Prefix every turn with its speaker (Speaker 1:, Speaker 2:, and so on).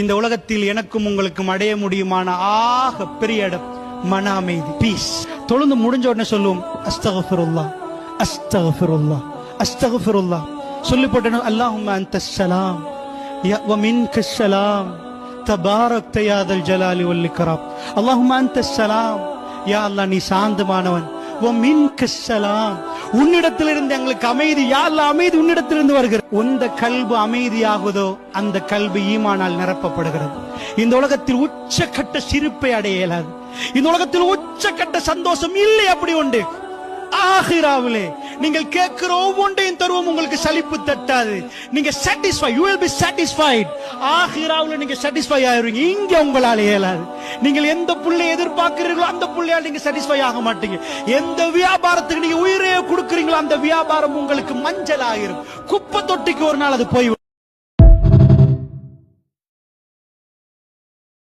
Speaker 1: இந்த உலகத்தில் எனக்கும் உங்களுக்கும் அடைய முடியுமான ஆக பெரிய இடம் மன அமைதி, பீஸ். தொழுந்து முடிஞ்ச உடனே சொல்லுவோம் அஸ்தக்ஃபிருல்லாஹ் அஸ்தக்ஃபிருல்லாஹ் அஸ்தக்ஃபிருல்லாஹ். சொல்லி போட்டேன் அல்லாஹும்ம அன்தஸ் ஸலாம் வ மின்கஸ் ஸலாம் தபாரக்த யா தல் ஜலாலி வல் இக்ராம். அல்லாஹும்ம அன்தஸ் ஸலாம், யா அல்லாஹ் நீ சாந்தமானவன். வ மின்கஸ் ஸலாம், உன்னிடத்திலிருந்து எங்களுக்கு அமைதி. யா அல்லாஹ் அமைதி உன்னிடத்திலிருந்து வருகிறது. எந்த கல்பு அமைதியாகுதோ அந்த கல்பு ஈமானால் நிரப்பப்படுகிறது. இந்த உலகத்தில் உச்சக்கட்ட சிரிப்பை அடைய இயலாது. இந்த உலகத்தில் உச்சக்கட்ட சந்தோஷம் இல்லை. அப்படி உண்டு. ஆகிராவிலே நீங்கள் கேட்கிற ஒவ்வொன்றையும் தருவோம், உங்களுக்கு சலிப்பு தட்டாது. நீங்க satisfy, you will be satisfied. ஆகிராவிலே நீங்க satisfy ஆயிருவீங்க. இங்க உங்களால இயலாது. நீங்கள் எந்த புள்ளையை எதிர்பார்க்கிறீர்களோ அந்த புள்ளையால் நீங்க satisfy ஆக மாட்டீங்க. எந்த வியாபாரத்துக்கு நீங்க உயிரையே கொடுக்கிறீங்களோ அந்த வியாபாரம் உங்களுக்கு மஞ்சள் ஆகிரும். குப்பை தொட்டிக்கு ஒரு நாள் அது போய்